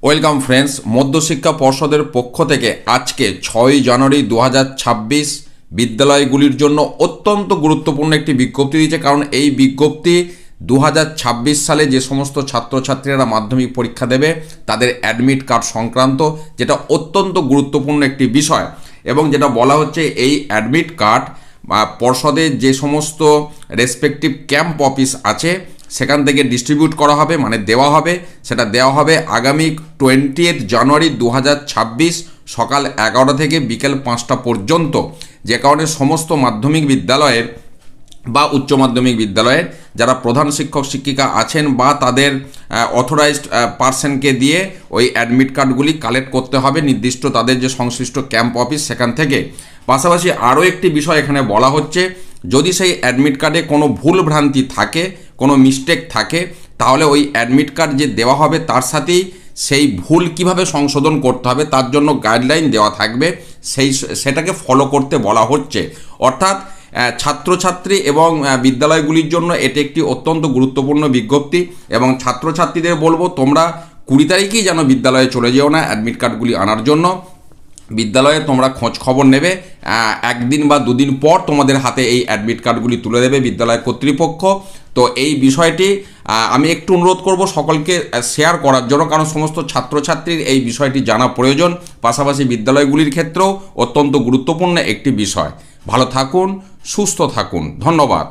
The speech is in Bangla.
ওয়েলকাম ফ্রেন্ডস, মধ্যশিক্ষা পর্ষদের পক্ষ থেকে আজকে 6 জানুয়ারি 2026 বিদ্যালয়গুলির জন্য অত্যন্ত গুরুত্বপূর্ণ একটি বিজ্ঞপ্তি দিয়েছে। কারণ এই বিজ্ঞপ্তি 2026 সালে যে সমস্ত ছাত্রছাত্রীরা মাধ্যমিক পরীক্ষা দেবে তাদের অ্যাডমিট কার্ড সংক্রান্ত, যেটা অত্যন্ত গুরুত্বপূর্ণ একটি বিষয়। এবং যেটা বলা হচ্ছে, এই অ্যাডমিট কার্ড পর্ষদের যে সমস্ত রেসপেক্টিভ ক্যাম্প অফিস আছে সেখান থেকে ডিস্ট্রিবিউট করা হবে, মানে দেওয়া হবে। সেটা দেওয়া হবে আগামী 20 জানুয়ারি 2026 সকাল 11টা থেকে বিকেল 5টা পর্যন্ত। যে কারণে সমস্ত মাধ্যমিক বিদ্যালয়ের বা উচ্চ মাধ্যমিক বিদ্যালয়ের যারা প্রধান শিক্ষক শিক্ষিকা আছেন বা তাদের অথরাইজড পার্সনকে দিয়ে ওই অ্যাডমিট কার্ডগুলি কালেক্ট করতে হবে নির্দিষ্ট তাদের যে সংশ্লিষ্ট ক্যাম্প অফিস সেখান থেকে। পাশাপাশি আরও একটি বিষয় এখানে বলা হচ্ছে, যদি সেই অ্যাডমিট কার্ডে কোনো ভুল ভ্রান্তি থাকে, কোনো মিস্টেক থাকে, তাহলে ওই অ্যাডমিট কার্ড যে দেওয়া হবে তার সাথেই সেই ভুল কিভাবে সংশোধন করতে হবে তার জন্য গাইডলাইন দেওয়া থাকবে, সেটাকে ফলো করতে বলা হচ্ছে। অর্থাৎ ছাত্রছাত্রী এবং বিদ্যালয়গুলির জন্য এটি একটি অত্যন্ত গুরুত্বপূর্ণ বিজ্ঞপ্তি। এবং ছাত্রছাত্রীদের বলবো, তোমরা 20 তারিখেই যেন বিদ্যালয়ে চলে যেও না অ্যাডমিট কার্ডগুলি আনার জন্য। বিদ্যালয়ে তোমরা খোঁজ খবর নেবে, একদিন বা দুদিন পর তোমাদের হাতে এই অ্যাডমিট কার্ডগুলি তুলে দেবে বিদ্যালয় কর্তৃপক্ষ। তো এই বিষয়টি আমি একটু অনুরোধ করব সকলকে শেয়ার করার জন্য, কারণ সমস্ত ছাত্রছাত্রীর এই বিষয়টি জানা প্রয়োজন। পাশাপাশি বিদ্যালয়গুলির ক্ষেত্রেও অত্যন্ত গুরুত্বপূর্ণ একটি বিষয়। ভালো থাকুন, সুস্থ থাকুন, ধন্যবাদ।